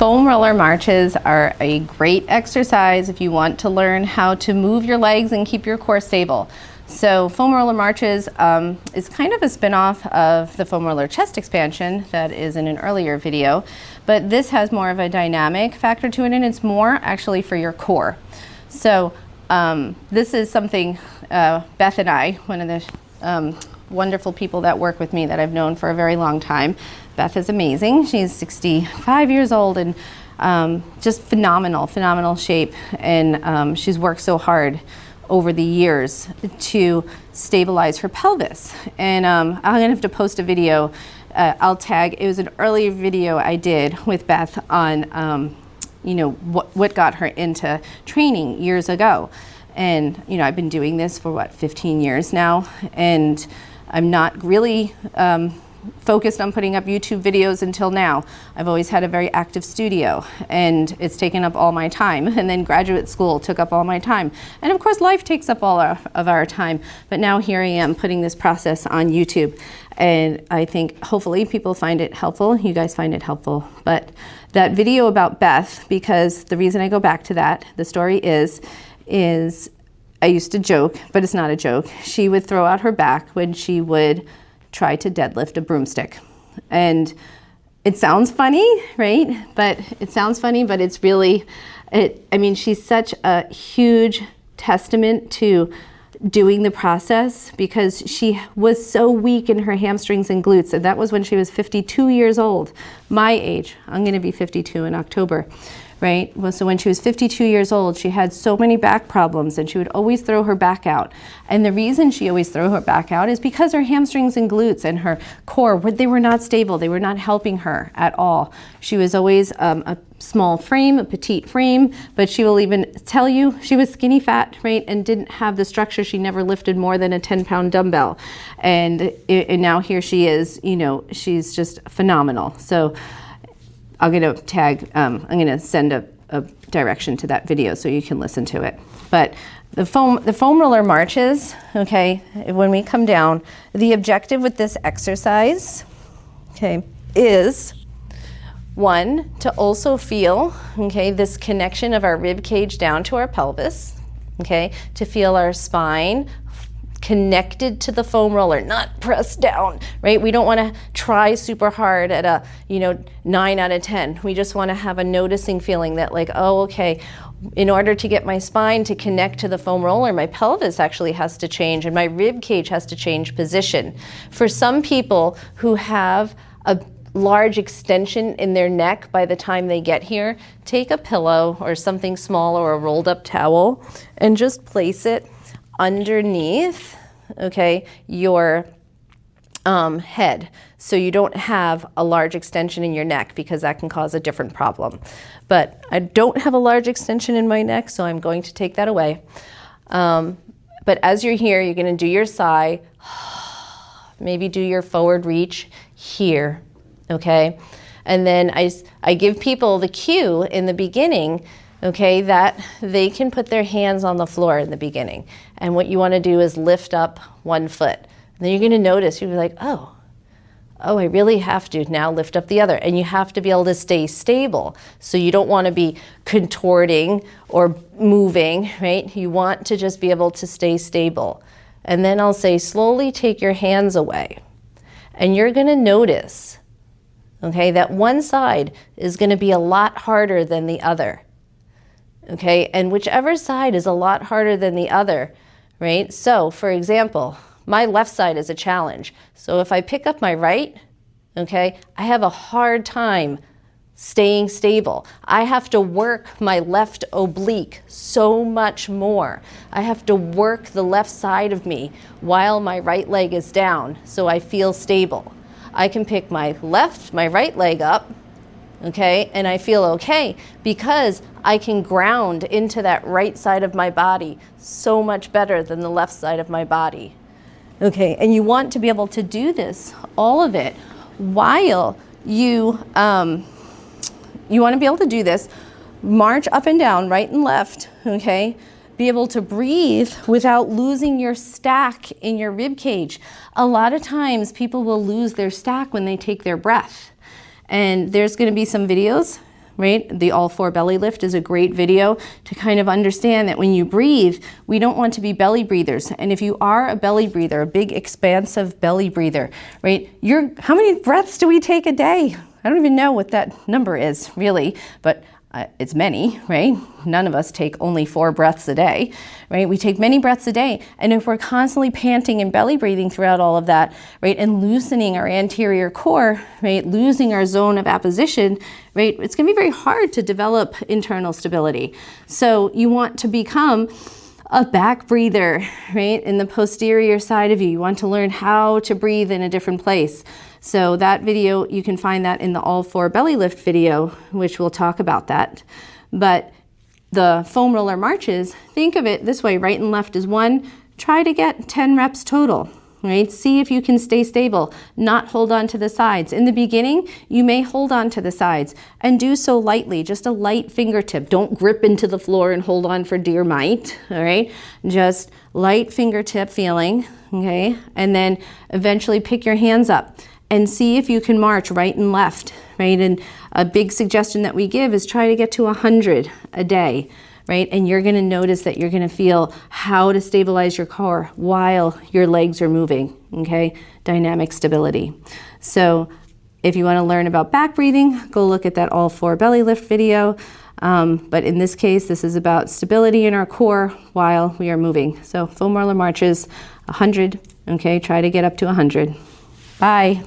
Foam roller marches are a great exercise if you want to learn how to move your legs and keep your core stable. So foam roller marches is kind of a spin-off of the foam roller chest expansion that is in an earlier video, but this has more of a dynamic factor to it, and it's more actually for your core. So this is something Beth and I, one of the wonderful people that work with me that I've known for a very long time. Beth is amazing. She's 65 years old and just phenomenal shape, and she's worked so hard over the years to stabilize her pelvis. And I'm gonna have to post a video. I'll tag, it was an early video I did with Beth on you know, what got her into training years ago. And you know, I've been doing this for what, 15 years now, and I'm not really focused on putting up YouTube videos until now. I've always had a very active studio, and it's taken up all my time. And then graduate school took up all my time. And of course, life takes up all of our time. But now here I am putting this process on YouTube. And I think hopefully people find it helpful. You guys find it helpful. But that video about Beth, because the reason I go back to that, the story is I used to joke, but it's not a joke. She would throw out her back when she would try to deadlift a broomstick. And it sounds funny, right? But it sounds funny, but it's really, I mean, she's such a huge testament to doing the process, because she was so weak in her hamstrings and glutes. And that was when she was 52 years old, my age. I'm gonna be 52 in October. Right? Well, so when she was 52 years old, she had so many back problems, and she would always throw her back out. And the reason she always threw her back out is because her hamstrings and glutes and her core, they were not stable. They were not helping her at all. She was always a small frame, a petite frame, but she will even tell you she was skinny fat, right? And didn't have the structure. She never lifted more than a 10-pound dumbbell. And now here she is, you know, she's just phenomenal. So I'm going to tag, I'm going to send a direction to that video so you can listen to it. But the foam roller marches, okay, when we come down, the objective with this exercise, okay, is one, to also feel, okay, this connection of our rib cage down to our pelvis, okay, to feel our spine connected to the foam roller, not pressed down, right? We don't want to try super hard at a, 9 out of 10. We just want to have a noticing feeling that like, oh, okay, in order to get my spine to connect to the foam roller, my pelvis actually has to change and my rib cage has to change position. For some people who have a large extension in their neck by the time they get here, take a pillow or something small or a rolled up towel and just place it underneath, okay, your head, so you don't have a large extension in your neck, because that can cause a different problem. But I don't have a large extension in my neck, so I'm going to take that away. But as you're here, you're going to do your sigh, maybe do your forward reach here, okay? And then I give people the cue in the beginning, okay, that they can put their hands on the floor in the beginning. And what you want to do is lift up one foot. And then you're going to notice, you'll be like, oh, I really have to now lift up the other. And you have to be able to stay stable. So you don't want to be contorting or moving, right? You want to just be able to stay stable. And then I'll say, slowly take your hands away. And you're going to notice, okay, that one side is going to be a lot harder than the other. Okay, and whichever side is a lot harder than the other, right? So, for example, my left side is a challenge. So if I pick up my right, okay, I have a hard time staying stable. I have to work my left oblique so much more. I have to work the left side of me while my right leg is down so I feel stable. I can pick my right leg up, okay, and I feel okay because I can ground into that right side of my body so much better than the left side of my body. Okay, and you want to be able to do this, all of it, while you want to be able to do this, march up and down, right and left, okay, be able to breathe without losing your stack in your rib cage. A lot of times people will lose their stack when they take their breath. And there's going to be some videos right? The all four belly lift is a great video to kind of understand that when you breathe, we don't want to be belly breathers. And if you are a belly breather, a big expansive belly breather, right? How many breaths do we take a day? I don't even know what that number is really, but it's many, right? None of us take only 4 breaths a day, right? We take many breaths a day. And if we're constantly panting and belly breathing throughout all of that, right, and loosening our anterior core, right, losing our zone of apposition, right, it's gonna be very hard to develop internal stability. So you want to become a back breather, right, in the posterior side of you. You want to learn how to breathe in a different place. So that video, you can find that in the all four belly lift video, which we'll talk about that. But the foam roller marches, think of it this way, right and left is 1. Try to get 10 reps total, right? See if you can stay stable, not hold on to the sides. In the beginning, you may hold on to the sides and do so lightly, just a light fingertip. Don't grip into the floor and hold on for dear might, all right? Just light fingertip feeling, okay? And then eventually pick your hands up and see if you can march right and left, right? And a big suggestion that we give is try to get to 100 a day, right? And you're gonna notice that you're gonna feel how to stabilize your core while your legs are moving, okay? Dynamic stability. So if you wanna learn about back breathing, go look at that all four belly lift video. But in this case, this is about stability in our core while we are moving. So foam roller marches, 100, okay? Try to get up to 100. Bye.